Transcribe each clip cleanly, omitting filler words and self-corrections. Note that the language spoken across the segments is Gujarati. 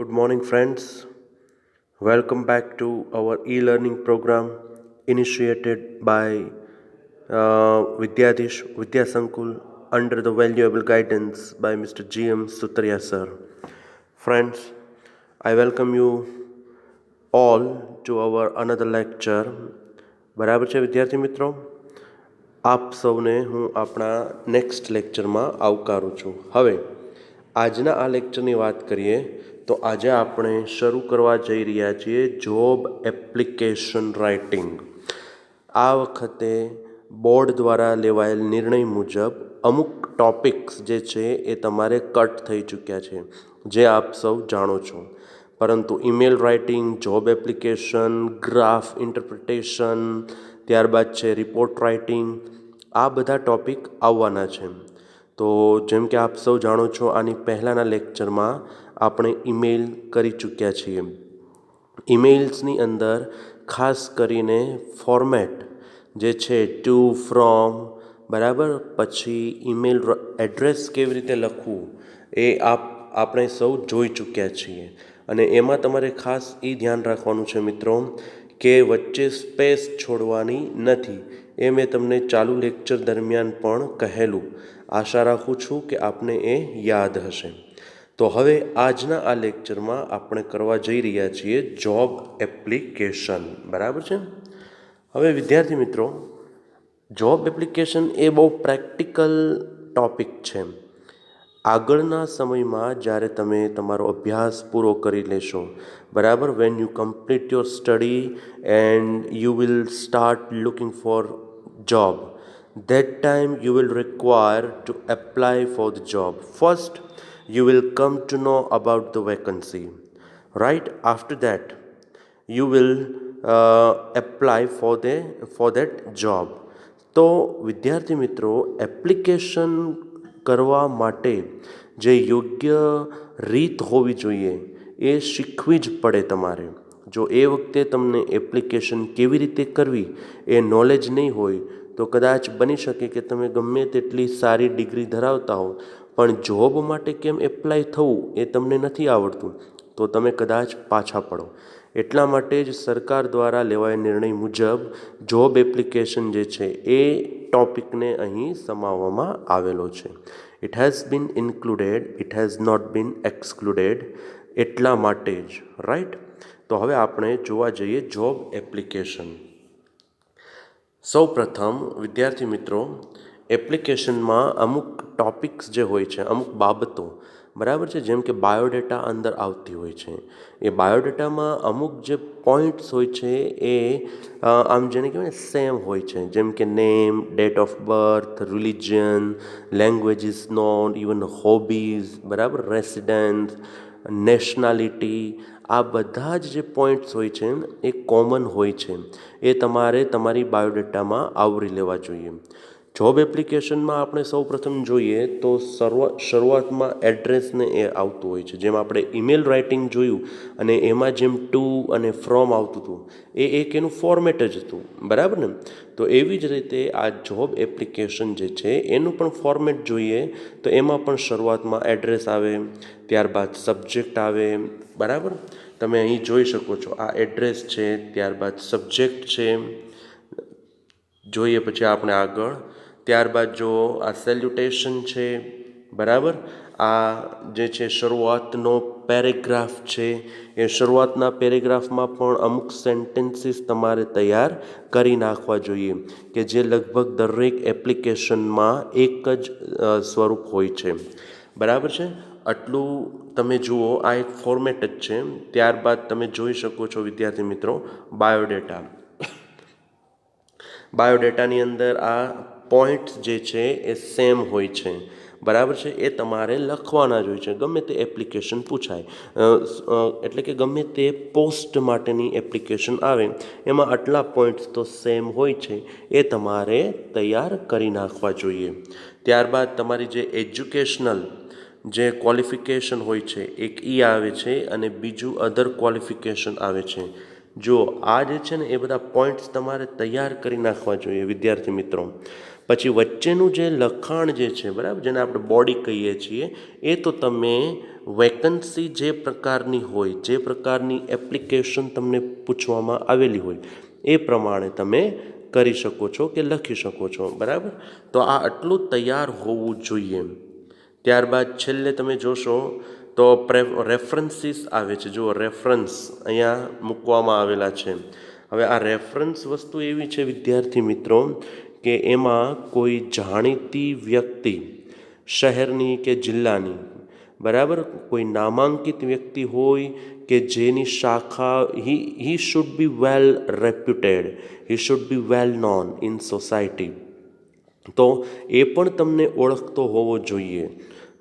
Good morning, friends. Welcome back to our e learning program initiated by Vidyadish Vidyasankul under the valuable guidance by Mr. G.M. Sutria sir. Friends, I welcome you all to our another lecture. બરાબર છે વિદ્યાર્થી મિત્રો, આપ સૌને હું આપણા નેક્સ્ટ લેક્ચરમાં આવકારું છું. હવે આજના આ લેક્ચરની વાત કરીએ તો આજે આપણે શરૂ કરવા જઈ રહ્યા છીએ જોબ એપ્લિકેશન રાઇટિંગ. આ વખતે બોર્ડ દ્વારા લેવાયેલ નિર્ણય મુજબ અમુક ટોપિક્સ જે છે એ તમારે કટ થઈ ચૂક્યા છે, જે આપ સૌ જાણો છો. પરંતુ email writing, job application, graph interpretation, ત્યારબાદ છે રિપોર્ટ રાઇટિંગ, આ બધા ટોપિક આવવાના છે. તો જેમ કે આપ સૌ જાણો છો, આની પહેલાંના લેક્ચરમાં આપણે ઈમેલ કરી ચૂક્યા છીએ. ઈમેલ્સની અંદર ખાસ કરીને ફોર્મેટ જે છે ટુ, ફ્રોમ, બરાબર, પછી ઈમેલ એડ્રેસ કેવી રીતે લખવું એ આપણે સૌ જોઈ ચૂક્યા છીએ. અને એમાં તમારે ખાસ એ ધ્યાન રાખવાનું છે મિત્રો કે વચ્ચે સ્પેસ છોડવાની નથી. એ મેં તમને ચાલુ લેક્ચર દરમિયાન પણ કહેલું. આશા રાખું છું કે આપને એ યાદ હશે. તો હવે આજના આ લેક્ચરમાં આપણે કરવા જઈ રહ્યા છીએ જોબ એપ્લિકેશન. બરાબર છે. હવે વિદ્યાર્થી મિત્રો, જોબ એપ્લિકેશન એ બહુ પ્રેક્ટિકલ ટોપિક છે. આગળના સમયમાં જ્યારે તમે તમારો અભ્યાસ પૂરો કરી લેશો, બરાબર, when you complete your study and you will start looking for job, that time you will require to apply for the job. First you will come to know about the vacancy, right? After that you will apply for that job. તો વિદ્યાર્થી મિત્રો, એપ્લિકેશન કરવા માટે જે યોગ્ય રીત હોવી જોઈએ એ શીખવી જ પડે તમારે. જો એ વખતે તમને એપ્લિકેશન કેવી રીતે કરવી એ નોલેજ નહીં હોય તો કદાચ બની શકે કે તમે ગમે તેટલી સારી ડિગ્રી ધરાવતા હો, પણ જોબ માટે કેમ એપ્લાય થવું એ તમને નથી આવડતું, તો તમે કદાચ પાછા પડો. એટલા માટે જ સરકાર દ્વારા લેવાયેલ નિર્ણય મુજબ જોબ એપ્લિકેશન જે છે એ ટોપિકને અહીં સમાવવામાં આવેલો છે. It has been included, it has not been excluded. એટલા માટે જ, રાઈટ? તો હવે આપણે જોવા જઈએ જોબ એપ્લિકેશન. સૌ પ્રથમ વિદ્યાર્થી મિત્રો, એપ્લિકેશનમાં અમુક ટોપિક્સ જે હોય છે, અમુક બાબતો, બરાબર છે, જેમ કે બાયોડેટા અંદર આવતી હોય છે. એ બાયોડેટામાં અમુક જે પોઈન્ટ્સ હોય છે એ આમ જેને કહેવાય ને સેમ હોય છે, જેમ કે name, date of birth, religion, languages known, even hobbies, બરાબર, રેસિડન્સ, નેશનાલિટી, આ બધા જ જે પોઈન્ટ્સ હોય છે એ કોમન હોય છે. એ તમારે તમારી બાયોડેટામાં આવરી લેવા જોઈએ. જોબ એપ્લિકેશનમાં આપણે સૌ પ્રથમ જોઈએ તો શરૂઆતમાં એડ્રેસને એ આવતું હોય છે. જેમ આપણે ઈમેલ રાઇટિંગ જોયું અને એમાં જેમ ટુ અને ફ્રોમ આવતું હતું, એ એક એનું ફોર્મેટ જ હતું, બરાબર ને? તો એવી જ રીતે આ જોબ એપ્લિકેશન જે છે એનું પણ ફોર્મેટ જોઈએ તો એમાં પણ શરૂઆતમાં એડ્રેસ આવે, ત્યારબાદ સબ્જેક્ટ આવે, બરાબર. તમે અહીં જોઈ શકો છો, આ એડ્રેસ છે, ત્યારબાદ સબ્જેક્ટ છે. જોઈએ પછી આપણે આગળ, ત્યારબાદ જો આ સેલ્યુટેશન છે, બરાબર. આ જે છે શરૂઆતનો પેરેગ્રાફ છે. એ શરૂઆતના પેરેગ્રાફમાં પણ અમુક સેન્ટેન્સીસ તમારે તૈયાર કરી નાખવા જોઈએ કે જે લગભગ દરેક એપ્લિકેશનમાં એક જ સ્વરૂપ હોય છે, બરાબર છે. આટલું તમે જુઓ, આ એક ફોર્મેટ જ છે. ત્યારબાદ તમે જોઈ શકો છો વિદ્યાર્થી મિત્રો બાયોડેટા. બાયોડેટાની અંદર આ પોઈન્ટ્સ જે છે એ સેમ હોય છે, બરાબર છે. એ તમારે લખવાના જ હોય છે, ગમે તે એપ્લિકેશન પૂછાય, એટલે કે ગમે તે પોસ્ટ માટેની એપ્લિકેશન આવે એમાં આટલા પોઈન્ટ્સ તો સેમ હોય છે, એ તમારે તૈયાર કરી નાખવા જોઈએ. ત્યારબાદ તમારી જે એજ્યુકેશનલ જે ક્વોલિફિકેશન હોય છે, એક આવે છે અને બીજું અધર ક્વોલિફિકેશન આવે છે. જો આ જે છે ને એ બધા પોઈન્ટ્સ તમારે તૈયાર કરી નાખવા જોઈએ વિદ્યાર્થી મિત્રો. પછી વચ્ચેનું જે લખાણ જે છે બરાબર, જેને આપણે બોડી કહીએ છીએ, એ તો તમે વેકન્સી જે પ્રકારની હોય, જે પ્રકારની એપ્લિકેશન તમને પૂછવામાં આવેલી હોય એ પ્રમાણે તમે કરી શકો છો કે લખી શકો છો. બરાબર, તો આ આટલું તૈયાર હોવું જોઈએ. ત્યારબાદ છેલ્લે તમે જોશો તો રેફરન્સીસ આવે છે. જુઓ, રેફરન્સ અહીંયા મૂકવામાં આવેલા છે. હવે આ રેફરન્સ વસ્તુ એવી છે વિદ્યાર્થી મિત્રો કે એમાં કોઈ જાણીતી વ્યક્તિ, શહેરની કે જિલ્લાની, બરાબર, કોઈ નામાંકિત વ્યક્તિ હોય કે જેની શાખા he should be well reputed, he should be well known in society. તો એ પણ તમને ઓળખતો હોવો જોઈએ.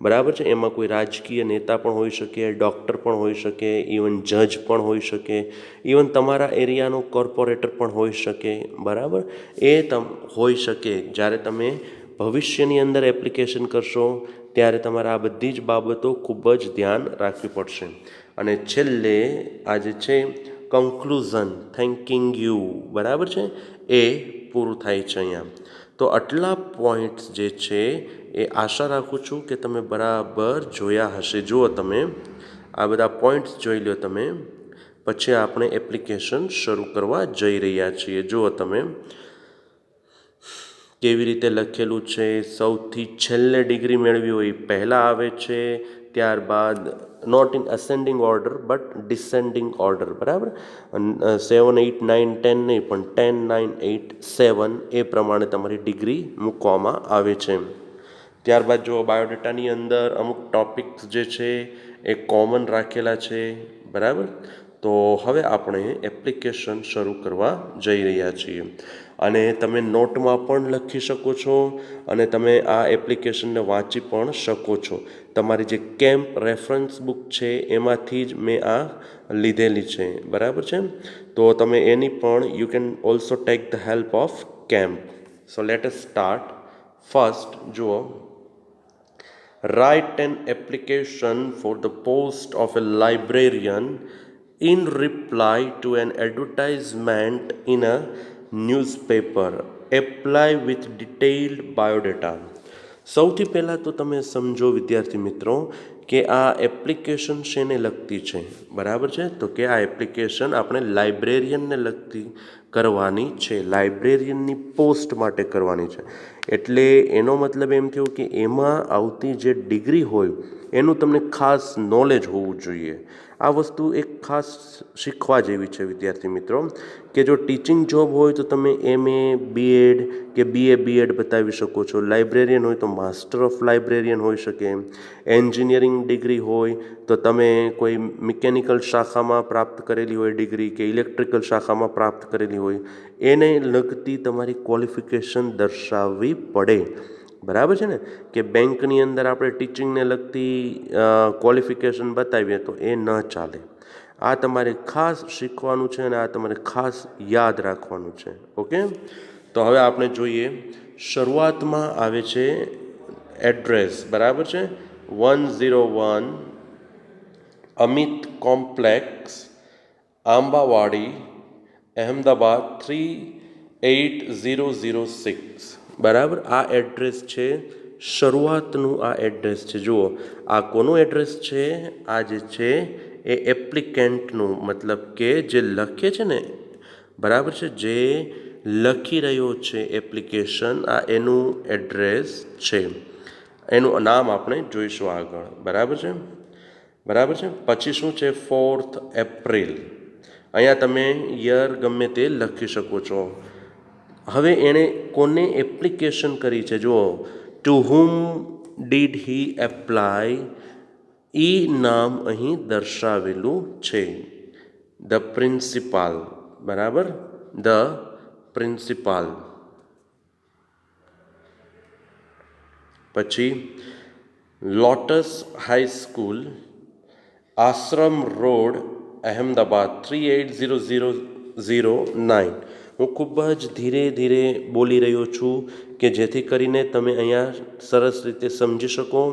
બરાબર છે, એમાં કોઈ રાજકીય નેતા પણ હોઈ શકે, ડૉક્ટર પણ હોઈ શકે, ઇવન જજ પણ હોઈ શકે, ઇવન તમારા એરિયાનો કોર્પોરેટર પણ હોઈ શકે. બરાબર, એ હોઈ શકે. જ્યારે તમે ભવિષ્યની અંદર એપ્લિકેશન કરશો ત્યારે તમારે આ બધી જ બાબતો ખૂબ જ ધ્યાન રાખવી પડશે. અને છેલ્લે આ જે છે કન્ક્લુઝન, થેન્કિંગ યુ, બરાબર છે, એ પૂરું થાય છે અહીંયા. તો આટલા પોઈન્ટ્સ જે છે એ આશા રાખું છું કે તમે બરાબર જોયા હશે. જુઓ, તમે આ બધા પોઈન્ટ્સ જોઈ લો તમે, પછી આપણે એપ્લિકેશન શરૂ કરવા જઈ રહ્યા છીએ. જુઓ તમે કેવી રીતે લખેલું છે. સૌથી છેલ્લે ડિગ્રી મેળવી હોય પહેલાં આવે છે, ત્યારબાદ not in ascending order but descending order. બરાબર, 7, 8, 9, 10 નહીં પણ 10, 9, 8, 7 એ પ્રમાણે તમારી ડિગ્રી મૂકવામાં આવે છે. ત્યારબાદ જો બાયોડેટાની અંદર અમુક ટોપિક્સ જે છે એ કોમન રાખેલા છે. બરાબર, તો હવે આપણે એપ્લિકેશન શરૂ કરવા જઈ રહ્યા છીએ. અને તમે નોટમાં પણ લખી શકો છો અને તમે આ એપ્લિકેશનને વાંચી પણ શકો છો. તમારી જે કેમ્પ રેફરન્સ બુક છે એમાંથી જ મેં આ લીધેલી છે. બરાબર છે, તો તમે એની પણ you can also take the help of camp. So let us start. First જુઓ, write an application for the post of a librarian in reply to an advertisement in a newspaper. Apply with detailed biodata. સૌથી પહેલાં તો તમે સમજો વિદ્યાર્થી મિત્રો કે આ એપ્લિકેશન શેને લગતી છે. બરાબર છે, તો કે આ એપ્લિકેશન આપણે લાઇબ્રેરિયનને લગતી કરવાની છે, લાઇબ્રેરિયનની પોસ્ટ માટે કરવાની છે. એટલે એનો મતલબ એમ થયો કે એમાં આવતી જે ડિગ્રી હોય એનું તમને ખાસ નોલેજ હોવું જોઈએ. આ વસ્તુ એક ખાસ શીખવા જેવી છે વિદ્યાર્થી મિત્રો, કે જો ટીચિંગ જોબ હોય તો તમે MA BEd કે BA BEd બતાવી શકો છો. લાઇબ્રેરિયન હોય તો માસ્ટર ઓફ લાઇબ્રેરિયન હોઈ શકે. એન્જિનિયરિંગ ડિગ્રી હોય તો તમે કોઈ મિકેનિકલ શાખામાં પ્રાપ્ત કરેલી હોય ડિગ્રી, કે ઇલેક્ટ્રિકલ શાખામાં પ્રાપ્ત કરેલી હોય, એને લગતી તમારી ક્વોલિફિકેશન દર્શાવવી પડે. બરાબર છે ને, કે બેંકની અંદર આપણે ટીચિંગને લગતી ક્વોલિફિકેશન બતાવીએ તો એ ન ચાલે. આ તમારે ખાસ શીખવાનું છે અને આ તમારે ખાસ યાદ રાખવાનું છે. ઓકે, તો હવે આપણે જોઈએ. શરૂઆતમાં આવે છે એડ્રેસ. બરાબર છે, 101 અમિત કોમ્પ્લેક્સ, આંબાવાડી, અહેમદાબાદ 38006. બરાબર, આ એડ્રેસ છે, શરૂઆતનું આ એડ્રેસ છે. જુઓ, આ કોનું એડ્રેસ છે? આ જે છે એ એપ્લિકેન્ટનું, મતલબ કે જે લખે છે ને, બરાબર છે, જે લખી રહ્યો છે એપ્લિકેશન, આ એનું એડ્રેસ છે. એનું નામ આપણે જોઈશું આગળ. બરાબર છે, બરાબર છે. પછી શું છે? 4th April. અહીંયા તમે યર ગમે તે લખી શકો છો. હવે એણે કોને એપ્લિકેશન કરી છે? જુઓ, to whom did he apply, એ નામ અહીં દર્શાવેલું છે. The principal. બરાબર, ધ પ્રિન્સિપાલ. પછી lotus high school, Ashram road, Ahmedabad 38009. હું ખૂબ જ ધીરે ધીરે બોલી રહ્યો છું કે જેથી કરીને તમે અહીંયા સરસ રીતે સમજી શકો.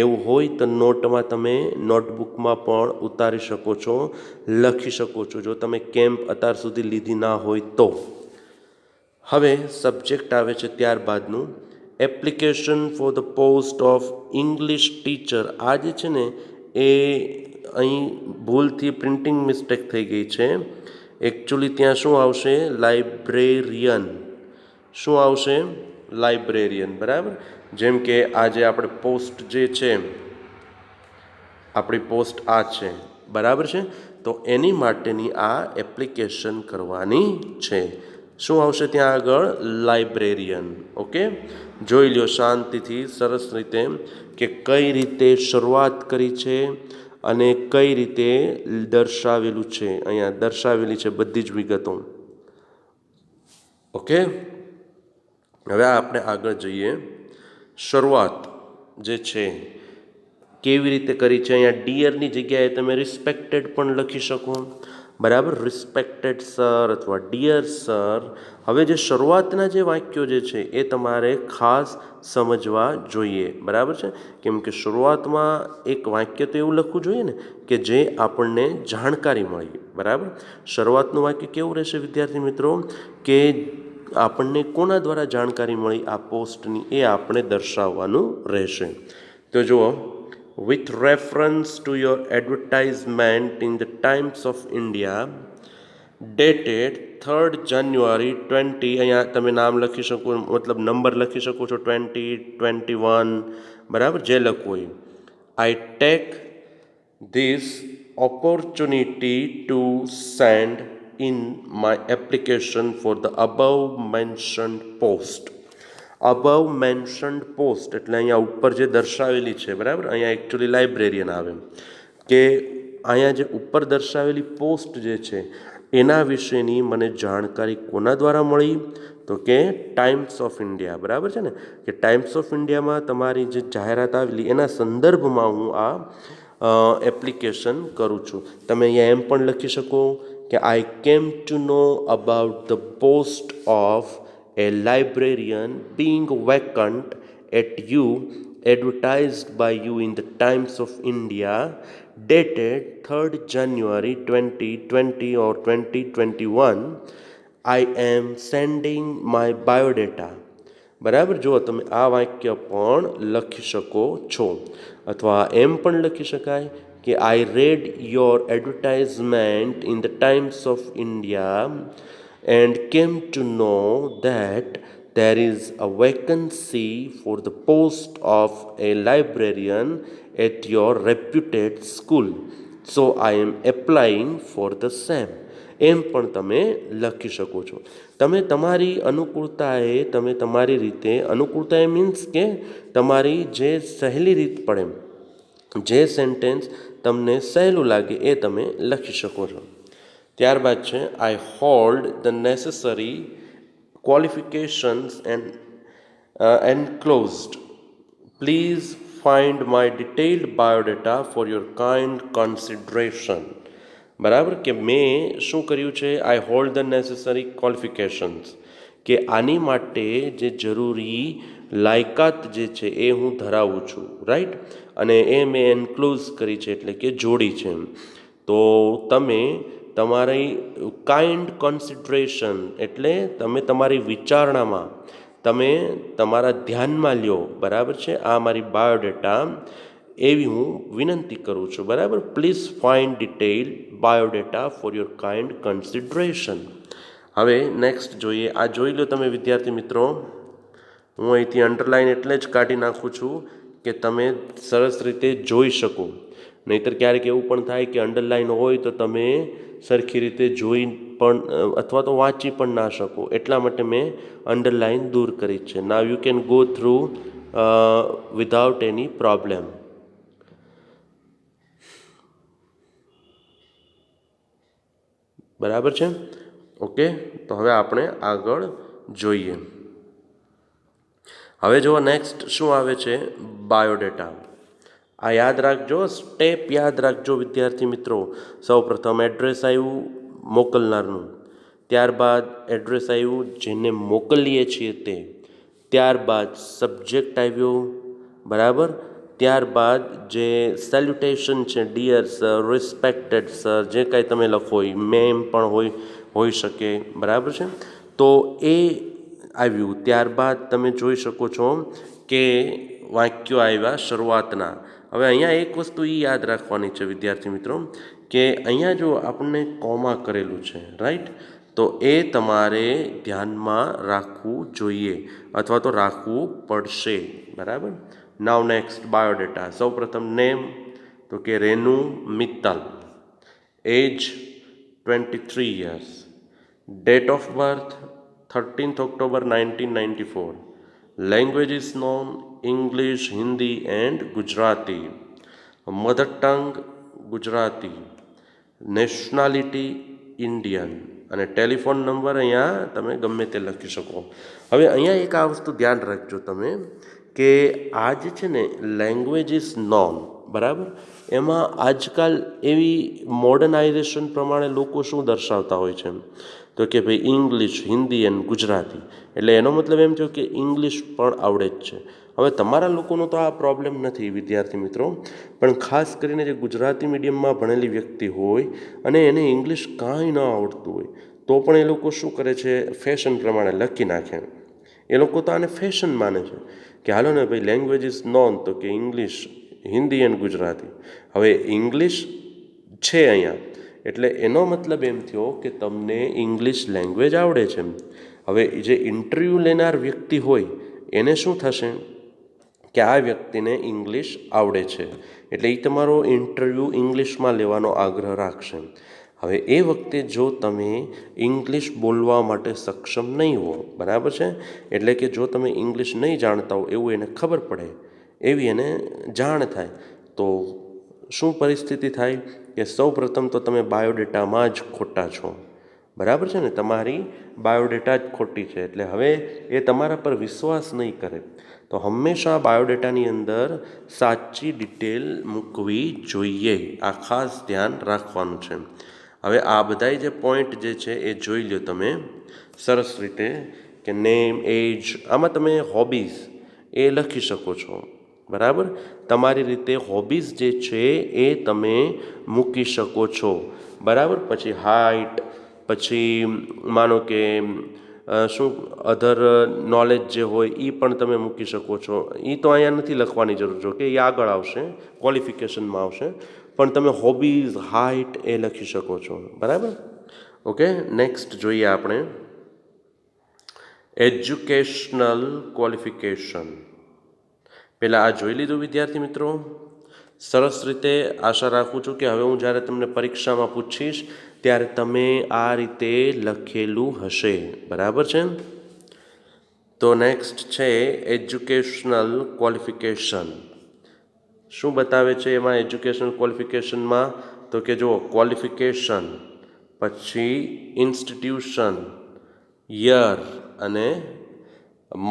એવું હોય તો નોટમાં તમે નોટબુકમાં પણ ઉતારી શકો છો, લખી શકો છો, જો તમે કેમ્પ અત્યાર સુધી લીધી ના હોય તો. હવે સબ્જેક્ટ આવે છે ત્યારબાદનું, application for the post of English teacher. આ જે છે ને એ અહીં ભૂલથી પ્રિન્ટિંગ મિસ્ટેક થઈ ગઈ છે. એકચ્યુઅલી ત્યાં શું આવશે? લાઇબ્રેરિયન. શું આવશે? લાઇબ્રેરિયન. બરાબર. જેમ કે આજે આપણે પોસ્ટ જે છે, આપણી પોસ્ટ આ છે, બરાબર છે. તો એની માટેની આ એપ્લિકેશન કરવાની છે. શું આવશે ત્યાં આગળ? લાઇબ્રેરિયન. ઓકે, જોઈ લો શાંતિથી સરસ રીતે કે કઈ રીતે શરૂઆત કરી છે અને કઈ રીતે દર્શાવેલું છે. અહીંયા દર્શાવેલી છે બધી જ વિગતો. ઓકે, હવે આપણે આગળ જઈએ. શરૂઆત જે છે કેવી રીતે કરી છે? અહીંયા ડિયરની જગ્યાએ તમે રિસ્પેક્ટેડ પણ લખી શકો. બરાબર, રિસ્પેક્ટેડ સર અથવા ડિયર સર. હવે જે શરૂઆતના જે વાક્યો જે છે એ તમારે ખાસ સમજવા જોઈએ. બરાબર છે, કેમ કે શરૂઆતમાં એક વાક્ય તો એવું લખવું જોઈએ ને કે જે આપણને જાણકારી મળી. બરાબર, શરૂઆતનું વાક્ય કેવું રહેશે વિદ્યાર્થી મિત્રો? કે આપણને કોના દ્વારા જાણકારી મળી આ પોસ્ટની એ આપણે દર્શાવવાનું રહેશે. તો જુઓ, with reference to your advertisement in the Times of India dated 3rd January 20, અહીંયા તમે નામ લખી શકો, મતલબ નંબર લખી શકો છો, 2021. બરાબર, જે લખવું હોય. I take this opportunity to send in my application for the above mentioned post. Above mentioned post એટલે અહીંયા ઉપર જે દર્શાવેલી છે, બરાબર, અહીંયા એકચ્યુઅલી લાઇબ્રેરિયન આવે કે અહીંયા જે ઉપર દર્શાવેલી પોસ્ટ જે છે એના વિશેની મને જાણકારી કોના દ્વારા મળી? તો કે ટાઈમ્સ ઓફ ઇન્ડિયા. બરાબર છે ને, કે ટાઈમ્સ ઓફ ઇન્ડિયામાં તમારી જે જાહેરાત આવેલી એના સંદર્ભમાં હું આ એપ્લિકેશન કરું છું. તમે અહીંયા એમ પણ લખી શકો કે I came to know about the post of a librarian being vacant at you, advertised by you in the Times of India dated 3rd January 2020 or 2021. I am sending my biodata. બરાબર, જુઓ તમે આ વાક્ય પણ લખી શકો છો, અથવા એમ પણ લખી શકાય કે I read your advertisement in the Times of India and came to know that there is a vacancy for the post of a librarian at your reputed school. So I am applying for the same. એમ પણ તમે લખી શકો છો. તમે તમારી અનુકૂળતાએ, તમે તમારી રીતે, અનુકૂળતા મીન્સ કે તમારી જે સહેલી રીત પડે, જે સેન્ટેન્સ તમને સહેલું લાગે એ તમે લખી શકો છો. ત્યારબાદ છે I hold the necessary qualifications and enclosed. Please find my detailed biodata for your kind consideration. બરાબર, કે મેં શું કર્યું છે? I hold the necessary qualifications, કે આની માટે જે જરૂરી લાયકાત જે છે એ હું ધરાવું છું. રાઈટ, અને એ મેં એન્ક્લોઝ કરી છે એટલે કે જોડી છે. તો તમે તમારી કાઇન્ડ કન્સિડરેશન એટલે તમે તમારી વિચારણામાં, તમે તમારા ધ્યાનમાં લ્યો. બરાબર છે, આ મારી બાયોડેટા એવી હું વિનંતી કરું છું. બરાબર, please find detail biodata for your kind consideration. હવે નેક્સ્ટ જોઈએ. આ જોઈ લો તમે વિદ્યાર્થી મિત્રો, હું અહીંથી અંડરલાઇન એટલે જ કાઢી નાખું છું કે તમે સરસ રીતે જોઈ શકો. નહીંતર ક્યારેક એવું પણ થાય કે અંડરલાઇન હોય તો તમે સરખી રીતે જોઈ પણ અથવા તો વાંચી પણ ના શકો. એટલા માટે મેં અંડરલાઇન દૂર કરી છે. Now you can go through without any problem. બરાબર છે, ઓકે. તો હવે આપણે આગળ જોઈએ. હવે જુઓ નેક્સ્ટ શું આવે છે? બાયોડેટા. આ યાદ રાખજો, સ્ટેપ યાદ રાખજો વિદ્યાર્થી મિત્રો. સૌ પ્રથમ એડ્રેસ આવ્યું મોકલનારનું, ત્યારબાદ એડ્રેસ આવ્યું જેને મોકલીએ છીએ તે, ત્યારબાદ સબ્જેક્ટ આવ્યો, બરાબર. ત્યારબાદ જે સેલ્યુટેશન છે, ડિયર સર, રિસ્પેક્ટેડ સર, જે કાંઈ તમે લખો એ મેમ પણ હોઈ શકે, બરાબર છે. તો એ આવ્યું. ત્યારબાદ તમે જોઈ શકો છો કે વાક્યો આવ્યા શરૂઆતના. હવે અહીંયા એક વસ્તુ એ યાદ રાખવાની છે વિદ્યાર્થી મિત્રો, કે અહીંયા જો આપણને કોમા કરેલું છે, રાઈટ, તો એ તમારે ધ્યાનમાં રાખવું જોઈએ અથવા તો રાખવું પડશે, બરાબર. Now next biodata. સૌપ્રથમ નેમ, તો કે Renu Mittal, age 23 years, date of birth 13th October 1994, language is known English, Hindi and Gujarati, mother tongue Gujarati, nationality Indian, અને ટેલિફોન નંબર અહીંયા તમે ગમે તે લખી શકો. હવે અહીંયા એક આ વસ્તુ ધ્યાન રાખજો તમે, કે આ જે છે ને લેંગ્વેજ ઇઝ નોન, બરાબર, એમાં આજકાલ એવી મોડર્નાઇઝેશન પ્રમાણે લોકો શું દર્શાવતા હોય છે, તો કે ભાઈ ઇંગ્લિશ, હિન્દી અને ગુજરાતી. એટલે એનો મતલબ એમ થયો કે ઇંગ્લિશ પણ આવડે જ છે. હવે તમારા લોકોનો તો આ પ્રોબ્લેમ નથી વિદ્યાર્થી મિત્રો, પણ ખાસ કરીને જે ગુજરાતી મીડિયમમાં ભણેલી વ્યક્તિ હોય અને એને ઇંગ્લિશ કાંઈ ન આવડતું હોય, તો પણ એ લોકો શું કરે છે, ફેશન પ્રમાણે લખી નાખે. એ લોકો તો આને ફેશન માને છે કે હાલો ને ભાઈ લેંગ્વેજ ઇઝ નોન, તો કે ઇંગ્લિશ, હિન્દી અને ગુજરાતી. હવે ઇંગ્લિશ છે અહીંયા, એટલે એનો મતલબ એમ થયો કે તમને ઇંગ્લિશ લેંગ્વેજ આવડે છે. હવે જે ઇન્ટરવ્યૂ લેનાર વ્યક્તિ હોય એને શું થશે કે આ વ્યક્તિને ઇંગ્લિશ આવડે છે, એટલે એ તમારો ઇન્ટરવ્યૂ ઇંગ્લિશમાં લેવાનો આગ્રહ રાખશે. હવે એ વખતે જો તમે ઇંગ્લિશ બોલવા માટે સક્ષમ નહીં હો, બરાબર છે, એટલે કે જો તમે ઇંગ્લિશ નહીં જાણતા હો એવું એને ખબર પડે, એવી એને જાણ થાય, તો શું પરિસ્થિતિ થાય કે સૌ પ્રથમ તો તમે બાયોડેટામાં જ ખોટા છો, બરાબર છે ને, તમારી બાયોડેટા જ ખોટી છે. એટલે હવે એ તમારા પર વિશ્વાસ નહીં કરે. તો હંમેશા બાયોડેટાની અંદર સાચી ડિટેલ મૂકવી જોઈએ, આ ખાસ ધ્યાન રાખવાનું છે. હવે આ બધાય જે પોઈન્ટ જે છે એ જોઈ લો તમે સરસ રીતે, કે નેમ, એજ, આમાં તમે હોબીઝ એ લખી શકો છો, બરાબર. તમારી રીતે હોબીઝ જે છે એ તમે મૂકી શકો છો, બરાબર. પછી હાઇટ, પછી માનો કે શું અધર નોલેજ જે હોય એ પણ તમે મૂકી શકો છો. એ તો અહીંયા નથી લખવાની જરૂર, જો કે એ આગળ આવશે, ક્વોલિફિકેશનમાં આવશે, પણ તમે હોબીઝ, હાઇટ એ લખી શકો છો, બરાબર. ઓકે, નેક્સ્ટ જોઈએ આપણે એજ્યુકેશનલ ક્વોલિફિકેશન. પહેલાં આ જોઈ લીધું વિદ્યાર્થી મિત્રો સરસ રીતે. આશા રાખું છું કે હવે હું જ્યારે તમને પરીક્ષામાં પૂછીશ ત્યારે તમે આ રીતે લખેલું હશે, બરાબર છે. તો નેક્સ્ટ છે એજ્યુકેશનલ ક્વોલિફિકેશન. શું બતાવે છે એમાં એજ્યુકેશનલ ક્વોલિફિકેશનમાં, તો કે જો ક્વોલિફિકેશન, પછી ઇન્સ્ટિટ્યુશન, યર અને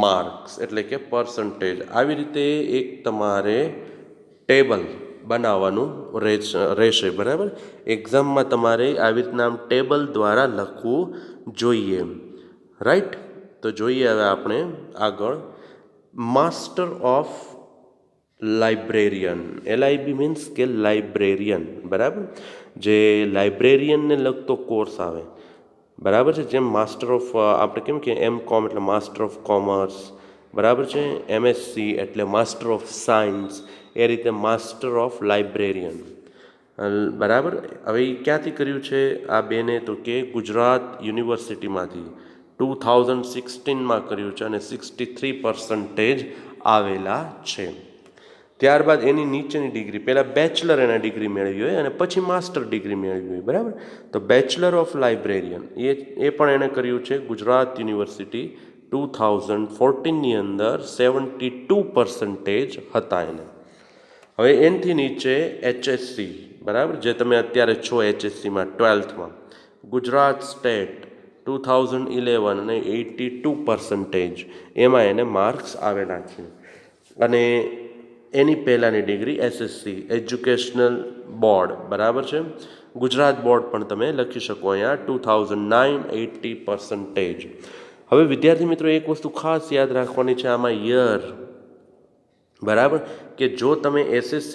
માર્ક્સ એટલે કે પર્સન્ટેજ. આવી રીતે એક તમારે ટેબલ બનાવવાનું રહેશે, બરાબર. એક્ઝામમાં તમારે આવી રીતના આમ ટેબલ દ્વારા લખવું જોઈએ, રાઈટ. તો જોઈએ હવે આપણે આગળ master of librarian. LIB means કે લાઇબ્રેરિયન, બરાબર. જે લાઇબ્રેરિયનને લગતો કોર્સ આવે, બરાબર છે. જેમ માસ્ટર ઓફ આપણે કેમ કે MCOM એટલે માસ્ટર ઓફ કોમર્સ, બરાબર છે. MSc એટલે માસ્ટર ઓફ સાયન્સ, એ રીતે માસ્ટર ઓફ લાઇબ્રેરિયન, બરાબર. હવે એ ક્યાંથી કર્યું છે આ બેને, તો કે ગુજરાત યુનિવર્સિટીમાંથી 2016માં કર્યું છે અને 63% આવેલા છે. ત્યારબાદ એની નીચેની ડિગ્રી, પહેલાં બેચલર એના ડિગ્રી મેળવી હોય અને પછી માસ્ટર ડિગ્રી મેળવી હોય, બરાબર. તો બેચલર ઓફ લાઇબ્રેરિયન એ પણ એણે કર્યું છે ગુજરાત યુનિવર્સિટી 2014ની અંદર 72% હતા એને. હવે એનથી નીચે HSC, બરાબર, જે તમે અત્યારે છો HSCમાં 12થમાં, ગુજરાત સ્ટેટ 2011 અને 82% એમાં એને માર્ક્સ આવેલા છે. અને એની પહેલાંની ડિગ્રી SSC એજ્યુકેશનલ બોર્ડ, બરાબર છે. ગુજરાત બોર્ડ પણ તમે લખી શકો અહીંયા 2009 80%. હવે વિદ્યાર્થી મિત્રો એક વસ્તુ ખાસ યાદ રાખવાની છે આમાં યર, બરાબર, કે જો તમે SSC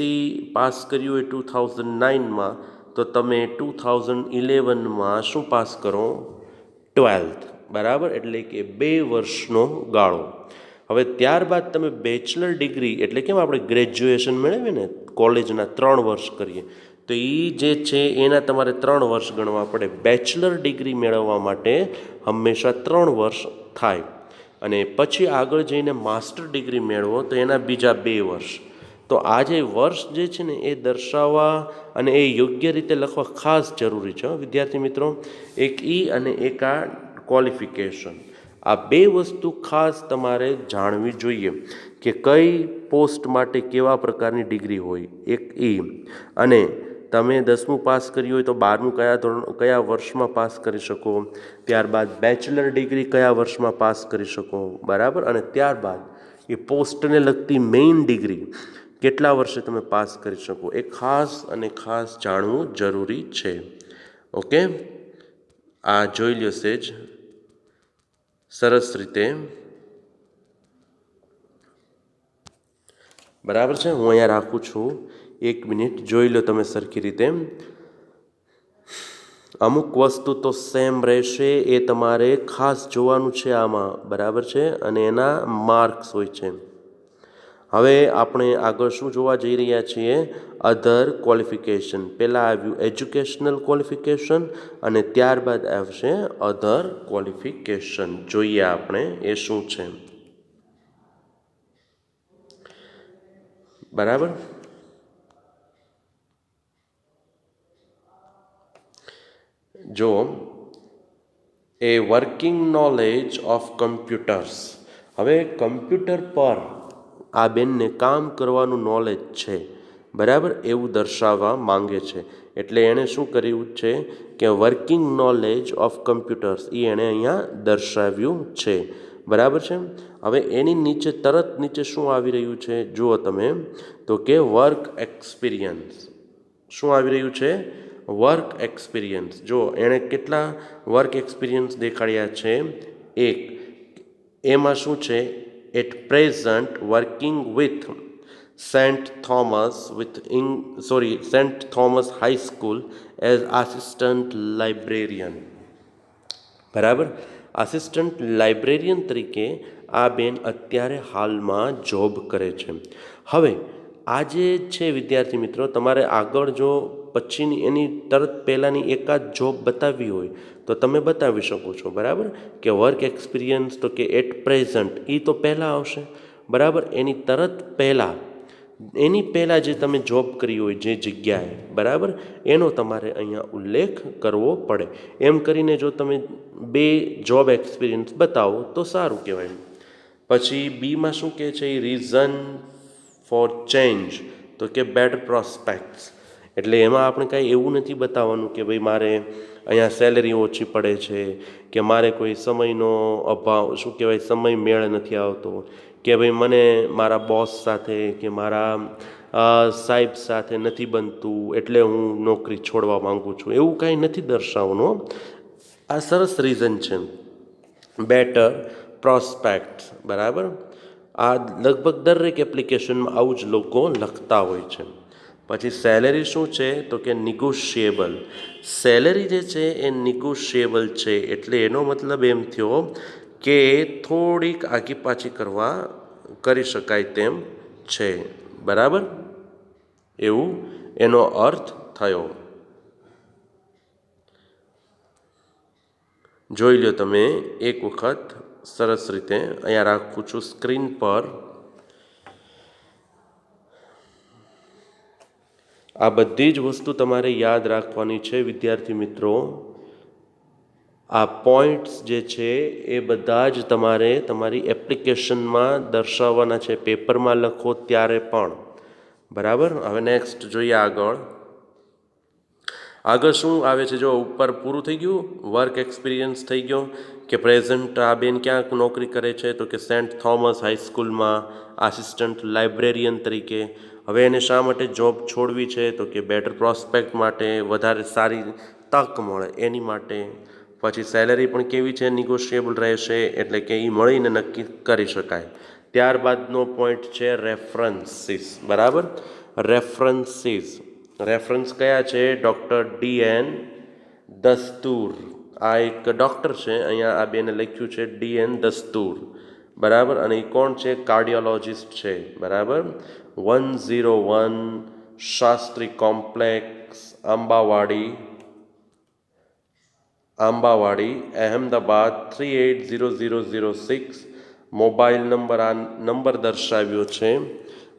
પાસ કર્યું હોય 2009માં તો તમે 2011માં શું પાસ કરો? 12th, બરાબર, એટલે કે 2 વર્ષનો ગાળો. હવે ત્યારબાદ તમે બેચલર ડિગ્રી, એટલે કેમ આપણે ગ્રેજ્યુએશન મેળવીએ ને કોલેજના 3 વર્ષ કરીએ, તો એ જે છે એના તમારે 3 વર્ષ ગણવા પડે. બેચલર ડિગ્રી મેળવવા માટે હંમેશા 3 વર્ષ થાય, અને પછી આગળ જઈને માસ્ટર ડિગ્રી મેળવો તો એના બીજા 2 વર્ષ. તો આ જે વર્ષ જે છે ને એ દર્શાવવા અને એ યોગ્ય રીતે લખવા ખાસ જરૂરી છે વિદ્યાર્થી મિત્રો. એક અને એક આ ક્વોલિફિકેશન, આ 2 વસ્તુ ખાસ તમારે જાણવી જોઈએ કે કઈ પોસ્ટ માટે કેવા પ્રકારની ડિગ્રી હોય. એક અને તમે 10મું પાસ કર્યું હોય તો 12મું કયા વર્ષમાં પાસ કરી શકો, ત્યારબાદ બેચલર ડિગ્રી કયા વર્ષમાં પાસ કરી શકો, બરાબર, અને ત્યારબાદ એ પોસ્ટને લગતી મેઇન ડિગ્રી કેટલા વર્ષે તમે પાસ કરી શકો, એ ખાસ અને ખાસ જાણવું જરૂરી છે. ઓકે, આ જોઈ લ્યો સેજ સરસ રીતે, બરાબર છે. હું અહીંયા રાખું છું, 1 મિનિટ જોઈ લો તમે સરખી રીતે. અમુક વસ્તુ તો સેમ રહેશે, એ તમારે ખાસ જોવાનું છે આમાં, બરાબર છે, અને એના માર્ક્સ હોય છે. હવે આપણે આગળ શું જોવા જઈ રહ્યા છીએ? અધર ક્વોલિફિકેશન. પહેલાં આવ્યું એજ્યુકેશનલ ક્વોલિફિકેશન અને ત્યારબાદ આવશે અધર ક્વોલિફિકેશન. જોઈએ આપણે એ શું છે, બરાબર. જો એ વર્કિંગ નોલેજ ઓફ કમ્પ્યુટર્સ. હવે કમ્પ્યુટર પર આ બેનને કામ કરવાનું નોલેજ છે, બરાબર, એવું દર્શાવવા માંગે છે. એટલે એણે શું કર્યું છે કે વર્કિંગ નોલેજ ઓફ કમ્પ્યુટર્સ એ એણે અહીંયા દર્શાવ્યું છે, બરાબર છે. હવે એની નીચે તરત નીચે શું આવી રહ્યું છે જુઓ તમે, તો કે વર્ક એક્સપિરિયન્સ. શું આવી રહ્યું છે? Work experience. જો એણે કેટલા વર્ક એક્સપિરિયન્સ દેખાડ્યા છે? 1. એમાં શું છે? At present working with saint Thomas high school as assistant librarian, બરાબર. આસિસ્ટન્ટ લાઇબ્રેરિયન તરીકે આ બેન અત્યારે હાલમાં જોબ કરે છે. હવે આ જે છે વિદ્યાર્થી મિત્રો, તમારે આગળ જો પછીની એની તરત પહેલાંની એકાદ જોબ બતાવવી હોય તો તમે બતાવી શકો છો, બરાબર, કે વર્ક એક્સપિરિયન્સ તો કે એટ પ્રેઝન્ટ એ તો પહેલાં આવશે, બરાબર. એની તરત પહેલાં, એની પહેલાં જે તમે જોબ કરી હોય જે જગ્યાએ, બરાબર, એનો તમારે અહીંયા ઉલ્લેખ કરવો પડે. એમ કરીને જો તમે 2 જોબ એક્સપિરિયન્સ બતાવો તો સારું કહેવાય. પછી બીમાં શું કહે છે? રીઝન ફોર ચેન્જ, તો કે બેટર પ્રોસ્પેક્ટ્સ. એટલે એમાં આપણે કાંઈ એવું નથી બતાવવાનું કે ભાઈ મારે અહીંયા સેલેરી ઓછી પડે છે, કે મારે કોઈ સમયનો અભાવ, શું કહેવાય, સમય મેળ નથી આવતો, કે ભાઈ મને મારા બોસ સાથે કે મારા સાહેબ સાથે નથી બનતું એટલે હું નોકરી છોડવા માગું છું, એવું કાંઈ નથી દર્શાવવાનું. આ સરસ રીઝન છે, બેટર પ્રોસ્પેક્ટ્સ, બરાબર. આ લગભગ દરેક એપ્લિકેશનમાં આવું જ લોકો લખતા હોય છે. પછી સેલેરી શું છે? તો કે નિગોશિયેબલ. સેલેરી જે છે એ નિગોશિયેબલ છે, એટલે એનો મતલબ એમ થયો કે થોડીક આગી પાછી કરી શકાય તેમ છે, બરાબર, એવું એનો અર્થ થયો. જોઈ લો તમે એક વખત સરસ રીતે. અહીંયા રાખું છું સ્ક્રીન પર. આ બધી જ વસ્તુ તમારે યાદ રાખવાની છે વિદ્યાર્થી મિત્રો. આ પોઈન્ટ્સ જે છે એ બધા જ તમારે તમારી એપ્લિકેશનમાં દર્શાવવાના છે, પેપરમાં લખો ત્યારે પણ, બરાબર. હવે નેક્સ્ટ જોઈએ આગળ. આગળ શું આવે છે? જો ઉપર પૂરું થઈ ગયું, વર્ક એક્સપિરિયન્સ થઈ ગયો કે પ્રેઝન્ટ આ બેન ક્યાંક નોકરી કરે છે, તો કે સેન્ટ થોમસ હાઈસ્કૂલમાં આસિસ્ટન્ટ લાઇબ્રેરિયન તરીકે. હવે એને શા માટે જોબ છોડવી છે? તો કે બેટર પ્રોસ્પેક્ટ માટે, વધારે સારી તક મળે એની માટે. પછી સેલેરી પણ કેવી છે? નિગોશિયેબલ રહેશે, એટલે કે એ મળીને નક્કી કરી શકાય. ત્યારબાદનો પોઈન્ટ છે રેફરન્સીસ. બરાબર, રેફરન્સીસ. રેફરન્સ કયા છે? Doctor DN Dastur. આ એક ડૉક્ટર છે, અહીંયા આ બેને લખ્યું છે DN દસ્તુર. બરાબર, અને એ કોણ છે? કાર્ડિયોલોજિસ્ટ છે. બરાબર, 101 શાસ્ત્રી કોમ્પ્લેક્સ, આંબાવાડી, અહેમદાબાદ 380006. મોબાઈલ નંબર આ નંબર દર્શાવ્યો છે.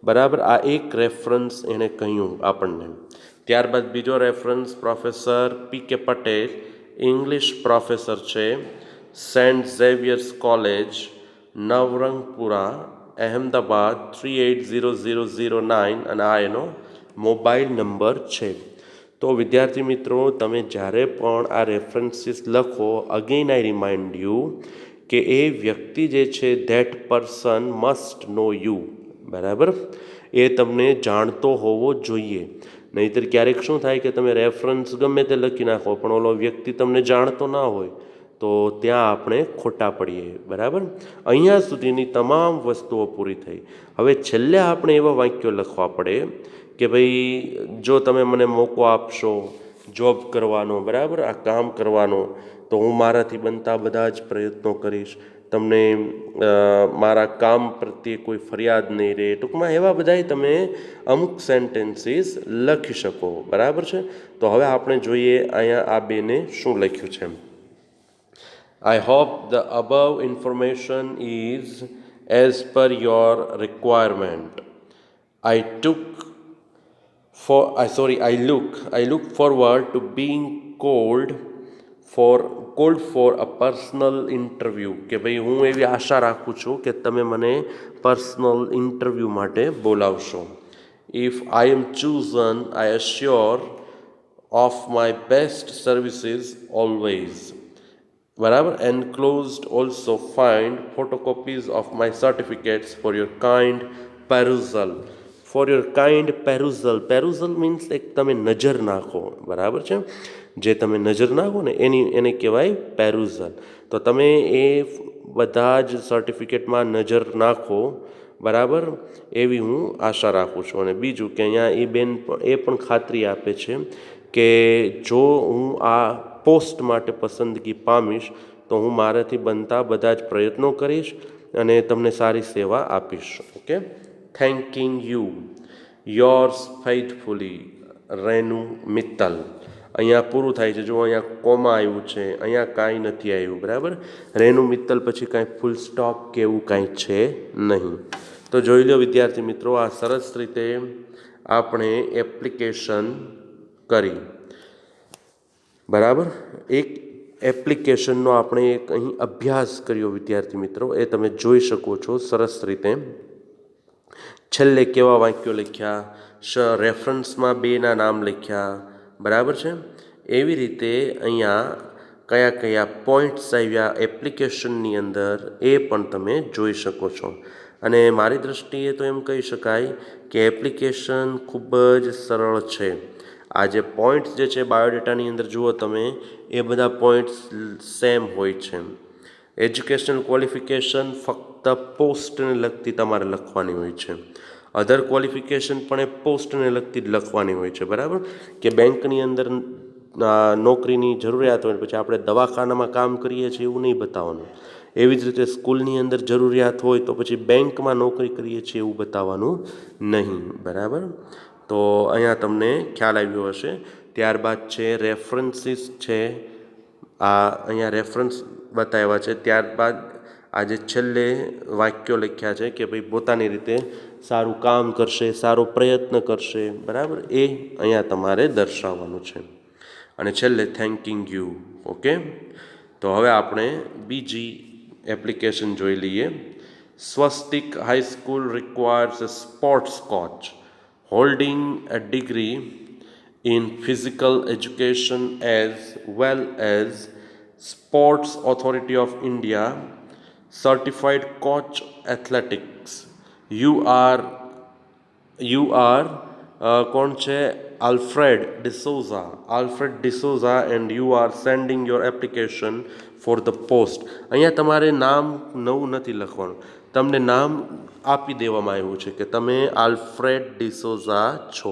બરાબર, આ એક રેફરન્સ એણે કહ્યું આપણને. ત્યારબાદ બીજો reference professor PK Patel, English professor છે, Saint Xavier's college, Navrangpura, Ahmedabad 380009, અને આ એનો મોબાઈલ નંબર છે. તો વિદ્યાર્થી મિત્રો, તમે જ્યારે પણ આ રેફરન્સીસ લખો, અગેન આઈ રિમાઇન્ડ યુ કે એ વ્યક્તિ જે છે that person must know you. બરાબર, એ તમને જાણતો હોવો જોઈએ. નહીંતર ક્યારેક શું થાય કે તમે રેફરન્સ ગમે તે લખી નાખો, પણ ઓલો વ્યક્તિ તમને જાણતો ના હોય, તો ત્યાં આપણે ખોટા પડીએ. બરાબર, અહીંયા સુધીની તમામ વસ્તુઓ પૂરી થઈ. હવે છેલ્લે આપણે એવા વાક્યો લખવા પડે કે ભાઈ, જો તમે મને મોકો આપશો જોબ કરવાનો, બરાબર, આ કામ કરવાનો, તો હું મારાથી બનતા બધા જ પ્રયત્નો કરીશ. તમને મારા કામ પ્રત્યે કોઈ ફરિયાદ નહીં રહે. ટૂંકમાં એવા બધાય તમે અમુક સેન્ટેન્સીસ લખી શકો. બરાબર છે. તો હવે આપણે જોઈએ અહીંયા આ બેને શું લખ્યું છે. I hope the above information is as per your requirement. I look forward to being called for a personal interview. કે ભાઈ, હું એવી આશા રાખું છું કે તમે મને પર્સનલ ઇન્ટરવ્યૂ માટે બોલાવશો. If I am chosen, I assure of my best services always. બરાબર, enclosed also find photocopies of my certificates for your kind perusal. Perusal means એક તમે નજર નાખો. બરાબર છે, જે તમે નજર નાખો ને એને કહેવાય પેરુઝલ. તો તમે એ બધા જ સર્ટિફિકેટમાં નજર નાખો. બરાબર, એવી હું આશા રાખું છું. અને બીજું કે અહીંયા એ બેન એ પણ ખાતરી આપે છે કે જો હું આ પોસ્ટ માટે પસંદગી પામીશ, તો હું મારાથી બનતા બધા જ પ્રયત્નો કરીશ અને તમને સારી સેવા આપીશ. Okay, thanking you, yours faithfully, Renu Mittal. અહીંયા પૂરું થાય છે. જો અહીંયા કોમા આવ્યું છે, અહીંયા કાંઈ નથી આવ્યું. બરાબર, રેનુ મિત્તલ પછી કાંઈ ફૂલ સ્ટોપ કે એવું કાંઈ છે નહીં. તો જોઈ લો વિદ્યાર્થી મિત્રો, આ સરસ રીતે આપણે એપ્લિકેશન કરી. બરાબર, એક એપ્લિકેશનનો આપણે એક અહીં અભ્યાસ કર્યો વિદ્યાર્થી મિત્રો, એ તમે જોઈ શકો છો સરસ રીતે. છેલ્લે કેવા વાક્યો લખ્યા, રેફરન્સમાં બેના નામ લખ્યા. બરાબર છે, એવી રીતે અહીંયા કયા કયા પોઈન્ટ્સ આવ્યા એપ્લિકેશનની અંદર એ પણ તમે જોઈ શકો છો. અને મારી દૃષ્ટિએ તો એમ કહી શકાય કે એપ્લિકેશન ખૂબ જ સરળ છે. આ જે પોઈન્ટ્સ જે છે બાયોડેટાની અંદર જુઓ તમે, એ બધા પોઈન્ટ્સ સેમ હોય છે. એજ્યુકેશનલ ક્વોલિફિકેશન ફક્ત પોસ્ટને લગતી તમારે લખવાની હોય છે. અધર ક્વોલિફિકેશન પણ એ પોસ્ટને લગતી જ લખવાની હોય છે. બરાબર, કે બેંકની અંદર નોકરીની જરૂરિયાત હોય પછી આપણે દવાખાનામાં કામ કરીએ છીએ એવું નહીં બતાવવાનું. એવી જ રીતે સ્કૂલની અંદર જરૂરિયાત હોય તો પછી બેંકમાં નોકરી કરીએ છીએ એવું બતાવવાનું નહીં. બરાબર, તો અહીંયા તમને ખ્યાલ આવ્યો હશે. ત્યારબાદ છે રેફરન્સીસ છે. આ અહીંયા રેફરન્સ બતાવ્યા છે. ત્યારબાદ આજે છેલ્લે વાક્યો લખ્યા છે કે ભાઈ પોતાની રીતે સારું કામ કરશે, સારો પ્રયત્ન કરશે. બરાબર, એ અહીંયા તમારે દર્શાવવાનું છે. અને છેલ્લે થેન્કિંગ યુ. ઓકે, તો હવે આપણે બીજી એપ્લિકેશન જોઈ લઈએ. Swastik high school requires a sports coach holding a degree in physical education as well as Sports Authority of India certified coach athletics. You are કોણ છે? Alfred D'Souza. Alfred D'Souza, and you are sending your application for the post. અહીંયા તમારે નામ નવું નથી લખવાનું, તમને નામ આપી દેવામાં આવ્યું છે કે તમે આલ્ફ્રેડ ડિસોઝા છો.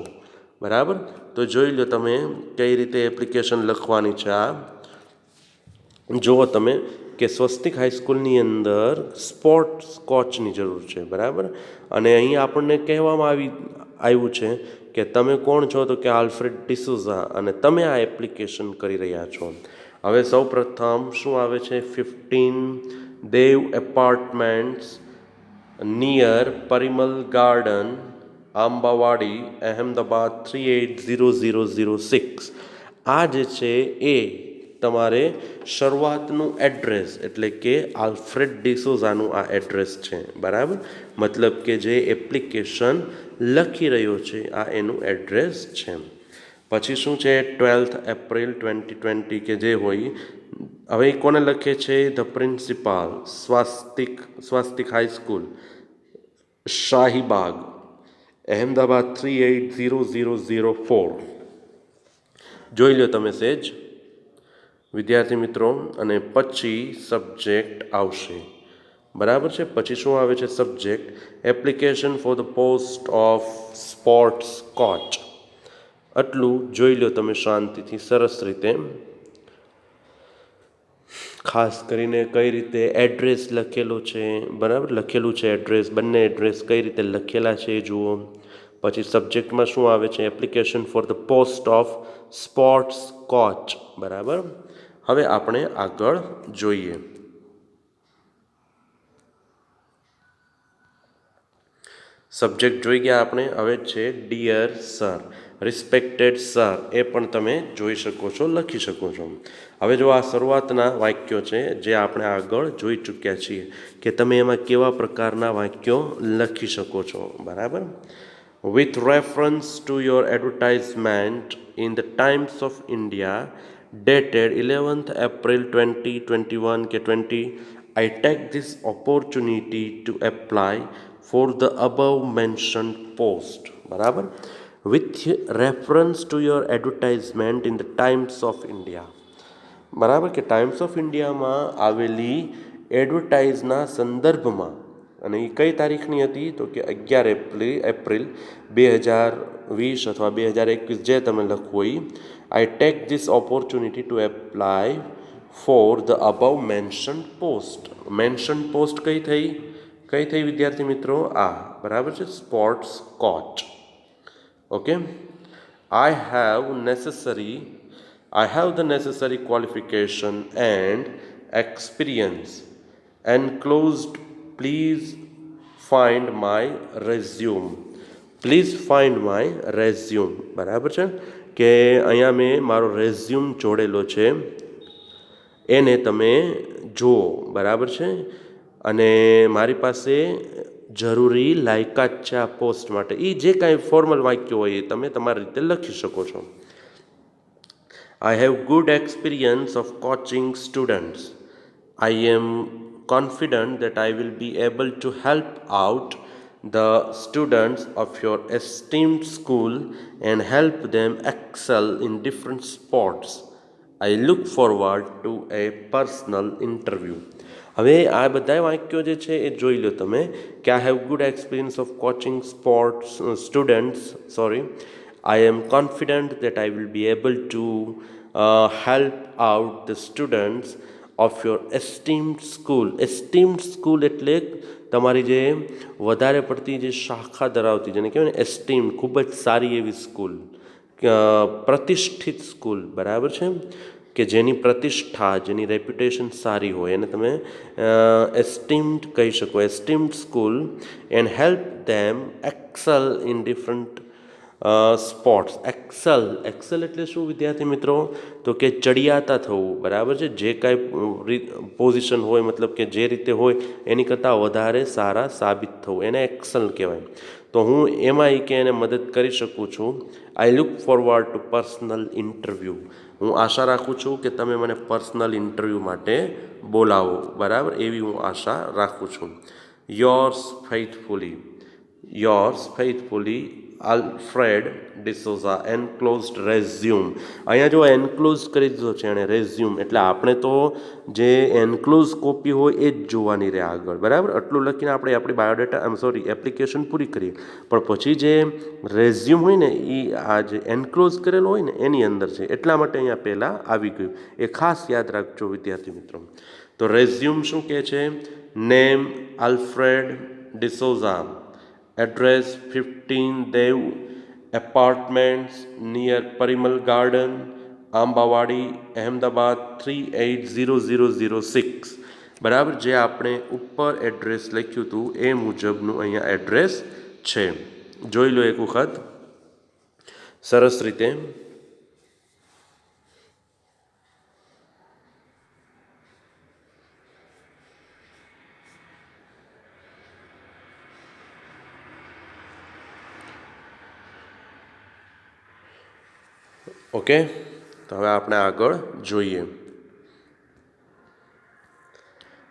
બરાબર? તો જોઈ લો તમે કઈ રીતે એપ્લિકેશન લખવાની છે. આ જુઓ તમે કે સ્વસ્તિક હાઈસ્કૂલની અંદર સ્પોર્ટ્સ કોચની જરૂર છે. બરાબર? અને અહીં આપણને કહેવામાં આવ્યું છે કે તમે કોણ છો? તો કે આલ્ફ્રેડ ડિસોઝા, અને તમે આ એપ્લિકેશન કરી રહ્યા છો. હવે સૌ પ્રથમ શું આવે છે? 15 દેવ એપાર્ટમેન્ટ્સ નિયર પરિમલ ગાર્ડન, આંબાવાડી, અહેમદાબાદ 380006. આ જે છે એ તમારે શરૂઆતનું એડ્રેસ, એટલે કે આલ્ફ્રેડ ડિસોઝાનું આ એડ્રેસ છે. બરાબર? મતલબ કે જે એપ્લિકેશન લખી રહ્યો છે આ એનું એડ્રેસ છે. પછી શું છે? 12 એપ્રિલ 2020 કે જે હોય. હવે કોને લખે છે? The principal, Swastik high school, Shahibag, Ahmedabad 380004. જોઈ લો તમે સેજ વિદ્યાર્થી મિત્રો. અને પછી સબ્જેક્ટ આવશે. બરાબર છે? પછી શું આવે છે? Subject application for the post of sports coach. આટલું જોઈ લો તમે શાંતિથી, સરસ રીતે. ખાસ કરીને કઈ રીતે એડ્રેસ લખેલો છે. બરાબર? લખેલું છે એડ્રેસ, બંને એડ્રેસ કઈ રીતે લખેલા છે એ જુઓ. પછી સબ્જેક્ટમાં શું આવે છે? Application for the post of sports coach. બરાબર? હવે આપણે આગળ જોઈએ. સબ્જેક્ટ જોઈ ગયા આપણે. હવે છે ડિયર સર, રિસ્પેક્ટેડ સર. એ પણ તમે જોઈ શકો છો, લખી શકો છો. હવે જો આ શરૂઆતના વાક્યો છે જે આપણે આગળ જોઈ ચૂક્યા છીએ કે તમે એમાં કેવા પ્રકારના વાક્યો લખી શકો છો. બરાબર? With reference to your advertisement in the Times of India dated 11th April 2021 કે 20, I take this opportunity to apply for the above mentioned post. બરાબર? With reference to your advertisement in the Times of India. બરાબર? કે ટાઈમ્સ ઓફ ઇન્ડિયામાં આવેલી એડવર્ટાઇઝના સંદર્ભમાં. અને એ કઈ તારીખની હતી? તો કે 11 એપ્રિલ 2020 અથવા 2021, જે તમે લખવું હોય. I take this opportunity to apply for the above mentioned post. mentioned post કઈ થઈ વિદ્યાર્થી મિત્રો? આ. બરાબર છે? Sports coach. Okay. I have the necessary qualification and experience. Enclosed, please find my resume. બરાબર છે? કે અહીંયા મેં મારો રેઝ્યુમ જોડેલો છે, એને તમે જુઓ. બરાબર છે? અને મારી પાસે જરૂરી લાયકાત છે આ પોસ્ટ માટે. એ જે કાંઈ ફોર્મલ વાક્યો હોય એ તમે તમારી રીતે લખી શકો છો. I have good experience of coaching students. I am confident that I will be able to help out the students of your esteemed school and help them excel in different sports. I look forward to a personal interview. હવે આ બધા વાક્યો જે છે એ જોઈ લો તમે કે I have good experience of coaching students. I am confident that I will be able to help out the students of your esteemed school. esteemed school એટલે તમારી જે વધારે પડતી જે શાખા ધરાવતી, જેને કહેવાય ને એસ્ટીમ, ખૂબ જ સારી એવી સ્કૂલ, પ્રતિષ્ઠિત સ્કૂલ. બરાબર છે? કે જેની પ્રતિષ્ઠા, જેની રેપ્યુટેશન સારી હોય એને તમે એસ્ટીમ્ડ કહી શકો. Esteemed school. And help them excel in different sports. Excel એટલે શું વિદ્યાર્થી મિત્રો? તો કે ચડિયાતા થવું. બરાબર છે? જે કાંઈ પોઝિશન હોય, મતલબ કે જે રીતે હોય એની કરતાં વધારે સારા સાબિત થવું, એને એક્સેલ કહેવાય. તો હું એમાં કે એને મદદ કરી શકું છું. આઈ look forward two personal interview. હું આશા રાખું છું કે તમે મને પર્સનલ ઇન્ટરવ્યૂ માટે બોલાવો, બરાબર, એવી હું આશા રાખું છું. Yours faithfully Alfred D'Souza. Enclosed resume. અહીંયા જો એન્ક્લોઝ કરી દીધો છે એણે રેઝ્યુમ, એટલે આપણે તો જે એન્ક્લોઝ કોપી હોય એ જ જોવાની રહે આગળ, બરાબર. આટલું લખીને આપણે આપણી બાયોડેટા એપ્લિકેશન પૂરી કરીએ, પણ પછી જે રેઝ્યુમ હોય ને એ આ જે એન્ક્લોઝ કરેલો હોય ને એની અંદર છે, એટલા માટે અહીંયા પહેલાં આવી ગયું. એ ખાસ યાદ રાખજો વિદ્યાર્થી મિત્રો. તો રેઝ્યુમ શું કહે છે? નેમ આલ્ફ્રેડ ડિસોઝા, એડ્રેસ 15 દેવ એપાર્ટમેન્ટ્સ નિયર પરિમલ ગાર્ડન, આંબાવાડી, અહેમદાબાદ 380006. બરાબર, જે આપણે ઉપર એડ્રેસ લખ્યું હતું એ મુજબનું અહીંયા એડ્રેસ છે. જોઈ લો એક વખત સરસ રીતે. ઓકે, તો હવે આપણે આગળ જોઈએ.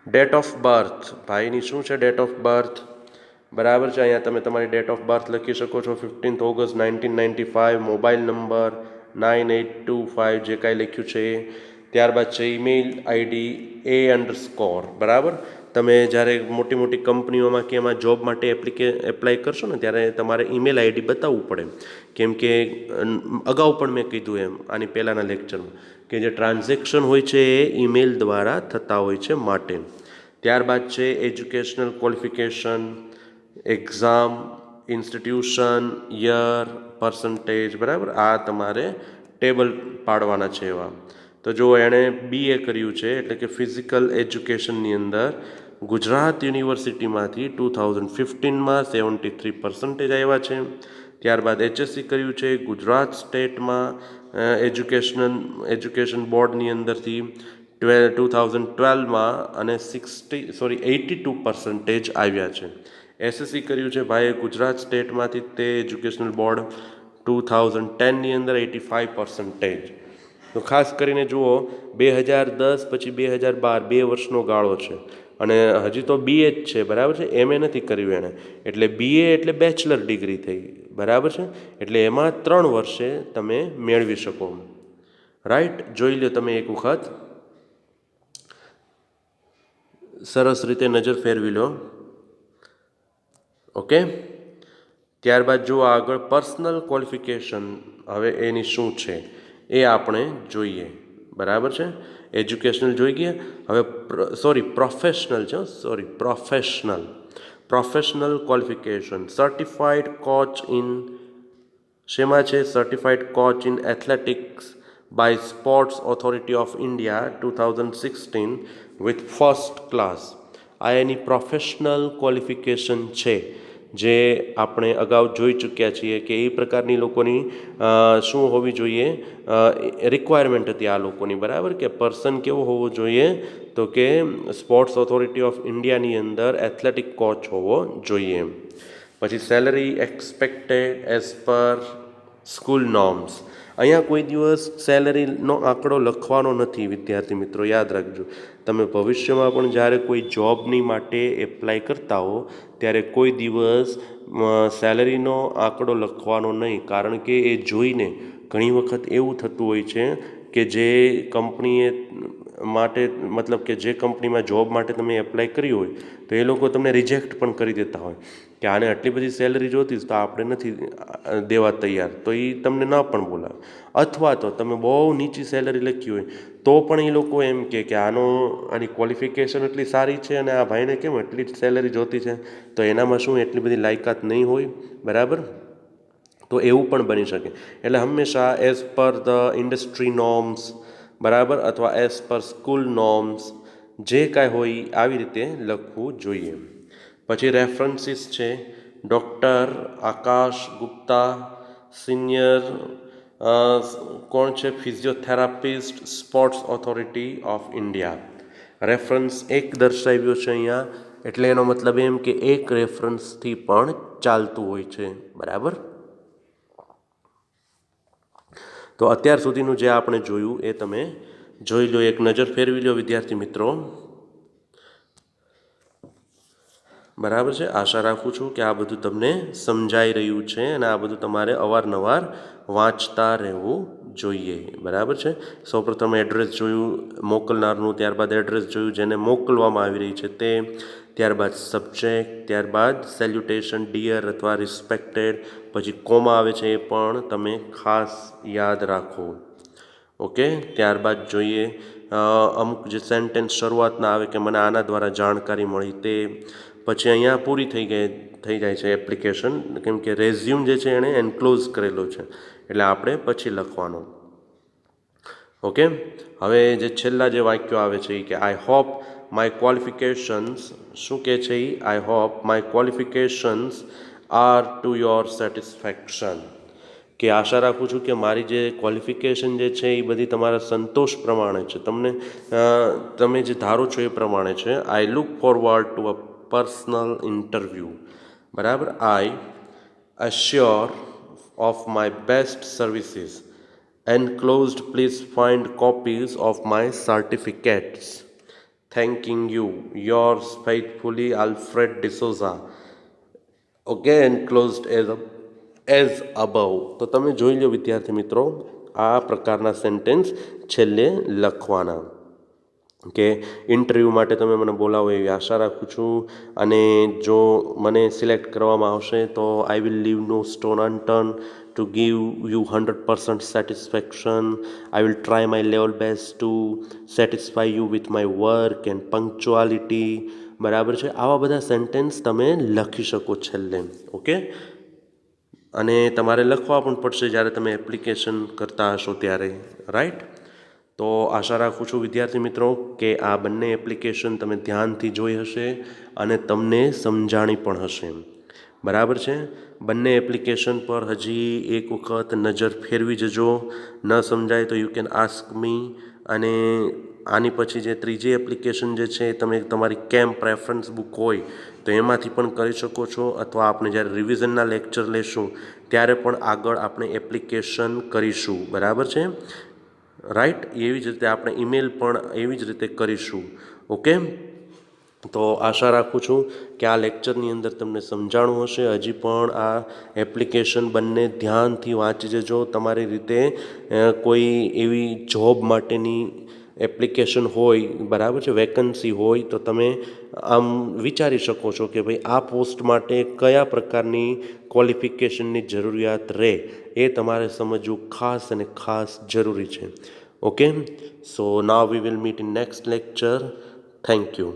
Date of birth. ભાઈની શું છે ડેટ ઓફ બર્થ? બરાબર છે, અહીંયા તમે તમારી ડેટ ઓફ બર્થ લખી શકો છો. 15 ઓગસ્ટ 1995. મોબાઈલ નંબર 9825, જે કાંઈ લખ્યું છે એ. ત્યારબાદ છે ઈમેલ આઈડી A_, બરાબર. તમે જ્યારે મોટી મોટી કંપનીઓમાં કે એમાં જોબ માટે એપ્લાય કરશો ને ત્યારે તમારે ઈમેલ આઈડી બતાવવું પડે, કેમ કે અગાઉ પણ મેં કીધું એમ આની પહેલાંના લેક્ચરમાં કે જે ટ્રાન્ઝેક્શન હોય છે એ ઈમેલ દ્વારા થતા હોય છે માટે. ત્યારબાદ છે educational qualification, exam, institution, year, percentage, બરાબર. આ તમારે ટેબલ પાડવાના છે એવા. તો જો એણે BA કર્યું છે એટલે કે ફિઝિકલ એજ્યુકેશનની અંદર ગુજરાત યુનિવર્સિટીમાંથી 2015માં 73% આવ્યા છે. ત્યારબાદ HSC કર્યું છે ગુજરાત સ્ટેટમાં એજ્યુકેશન બોર્ડની અંદરથી 2012માં અને 82% આવ્યા છે. SSC કર્યું છે ભાઈએ ગુજરાત સ્ટેટમાંથી તે એજ્યુકેશનલ બોર્ડ 2010ની અંદર 85%. તો ખાસ કરીને જુઓ 2010 પછી 2012 2 વર્ષનો ગાળો છે અને હજી તો BA જ છે, બરાબર છે, MA નથી કર્યું એણે. એટલે BA એટલે બેચલર ડિગ્રી થઈ, બરાબર છે. એટલે એમાં 3 વર્ષે તમે મેળવી શકો. રાઈટ, જોઈ લો તમે એક વખત સરસ રીતે નજર ફેરવી લો. ઓકે, ત્યારબાદ જુઓ આગળ પર્સનલ ક્વોલિફિકેશન. હવે એની શું છે એ આપણે જોઈએ, બરાબર છે. એજ્યુકેશનલ જોઈ ગયા. હવે professional qualification. Certified coach in શેમાં છે? Certified coach in athletics by sports authority of India 2016 with first class. આ એની પ્રોફેશનલ ક્વોલિફિકેશન છે જે આપણે અગાઉ જોઈ ચૂક્યા છીએ કે એ પ્રકારની લોકોની શું હોવી જોઈએ, રિક્વાયરમેન્ટ હતી આ લોકોની, બરાબર. કે પર્સન કેવો હોવો જોઈએ? તો કે સ્પોર્ટ્સ ઓથોરિટી ઓફ ઇન્ડિયાની અંદર એથ્લેટિક કોચ હોવો જોઈએ. પછી salary expected as per school norms. અહીંયા કોઈ દિવસ સેલરીનો આંકડો લખવાનો નથી વિદ્યાર્થી મિત્રો, યાદ રાખજો. તમે ભવિષ્યમાં પણ જ્યારે કોઈ જોબની માટે એપ્લાય કરતા હો ત્યારે કોઈ દિવસ સેલરીનો આંકડો લખવાનો નહીં, કારણ કે એ જોઈને ઘણી વખત એવું થતું હોય છે કે જે કંપનીએ માટે મતલબ કે જે કંપનીમાં જોબ માટે તમે એપ્લાય કરી હોય તો એ લોકો તમને રિજેક્ટ પણ કરી દેતા હોય કે આને આટલી બધી સેલરી જોતી તો આપણે નથી દેવા તૈયાર, તો એ તમને ન પણ બોલાવે. અથવા તો તમે બહુ નીચી સેલરી લખી હોય તો પણ એ લોકો એમ કે આની ક્વોલિફિકેશન એટલી સારી છે અને આ ભાઈને કેમ એટલી જ સેલરી જોતી છે, તો એનામાં શું એટલી બધી લાયકાત નહીં હોય, બરાબર. તો એવું પણ બની શકે. એટલે હંમેશા as per the industry norms, બરાબર, અથવા એઝ પર સ્કૂલ નોર્મ્સ, જે કાંઈ હોય આવી રીતે લખવું જોઈએ. પછી રેફરન્સીસ છે. ડૉક્ટર આકાશ ગુપ્તા, સિનિયર કોણ છે? Physiotherapist, sports authority of India. Reference એક દર્શાવ્યો છે અહીંયા, એટલે એનો મતલબ એમ કે એક રેફરન્સથી પણ ચાલતું હોય છે, બરાબર. તો અત્યાર સુધીનું જે આપણે જોયું એ તમે જોઈ લો, એક નજર ફેરવી લો વિદ્યાર્થી મિત્રો, બરાબર છે. આશા રાખું છું કે આ બધું તમને સમજાઈ રહ્યું છે અને આ બધું તમારે અવારનવાર વાંચતા રહેવું જોઈએ, બરાબર છે. સૌપ્રથમ એડ્રેસ જોયું મોકલનારનું, ત્યારબાદ એડ્રેસ જોયું જેને મોકલવામાં આવી રહી છે તે, ત્યારબાદ સબ્જેક્ટ, ત્યારબાદ સેલ્યુટેશન ડિયર અથવા રિસ્પેક્ટેડ, પછી કોમા આવે છે એ પણ તમે ખાસ યાદ રાખો. ઓકે. ત્યારબાદ જોઈએ અમુક જે સેન્ટેન્સ શરૂઆતના આવે કે મને આના દ્વારા જાણકારી મળી, તે પછી અહીંયા પૂરી થઈ જાય છે એપ્લિકેશન, કેમ કે રેઝ્યુમ જે છે એણે એન્ક્લોઝ કરેલો છે એટલે આપણે પછી લખવાનો. ઓકે. હવે જે છેલ્લા જે વાક્યો આવે છે એ કે આઈ હોપ માય ક્વોલિફિકેશન્સ, શું કહે છે એ, I hope my qualifications are to your satisfaction, કે આશા રાખું છું કે મારી જે ક્વોલિફિકેશન જે છે એ બધી તમારા સંતોષ પ્રમાણે છે, તમે જે ધારો છો એ પ્રમાણે છે. I look forward to a personal interview, બરાબર. I assure of my best services, enclosed please find copies of my certificates, thanking you, yours faithfully Alfred D'Souza. Okay. enclosed as above. તો તમે જોઈ લો વિદ્યાર્થી મિત્રો, આ પ્રકારના સેન્ટેન્સ છેલ્લે લખવાના. કે ઇન્ટરવ્યૂ માટે તમે મને બોલાવો એવી આશા રાખું છું, અને જો મને સિલેક્ટ કરવામાં આવશે તો I will leave no stone unturn to give you 100% satisfaction. I will try my level best to satisfy you with my work and punctuality, બરાબર છે. આવા બધા સેન્ટેન્સ તમે લખી શકો છેલ્લે. ઓકે. અને તમારે લખવા પણ પડશે જ્યારે તમે એપ્લિકેશન કરતા હશો ત્યારે, રાઈટ. તો આશા રાખું છું વિદ્યાર્થી મિત્રો કે આ બંને એપ્લિકેશન તમે ધ્યાનથી જોઈ હશે અને તમને સમજાણી પણ હશે, બરાબર છે. બંને એપ્લિકેશન પર હજી એક વખત નજર ફેરવી જજો. ન સમજાય તો યુ કેન આસ્ક મી. અને આની પછી જે ત્રીજી એપ્લિકેશન જે છે એ તમે તમારી કેમ્પ રેફરન્સ બુક હોય તો એમાંથી પણ કરી શકો છો, અથવા આપણે જ્યારે રિવિઝનના લેક્ચર લેશું ત્યારે પણ આગળ આપણે એપ્લિકેશન કરીશું, બરાબર છે, રાઈટ. એવી જ રીતે આપણે ઈમેલ પણ એવી જ રીતે કરીશું. ઓકે. તો આશા રાખું છું કે આ લેક્ચરની અંદર તમને સમજાણું હશે. હજી પણ આ એપ્લિકેશન બંને ધ્યાનથી વાંચી જજો. તમારી રીતે કોઈ એવી જોબ માટેની એપ્લિકેશન હોય, બરાબર છે, વેકન્સી હોય તો તમે આમ વિચારી શકો છો કે ભાઈ આ પોસ્ટ માટે કયા પ્રકારની ક્વોલિફિકેશનની જરૂરિયાત રહે, એ તમારે સમજવું ખાસ અને ખાસ જરૂરી છે. Okay. So now we will meet in next lecture. Thank you.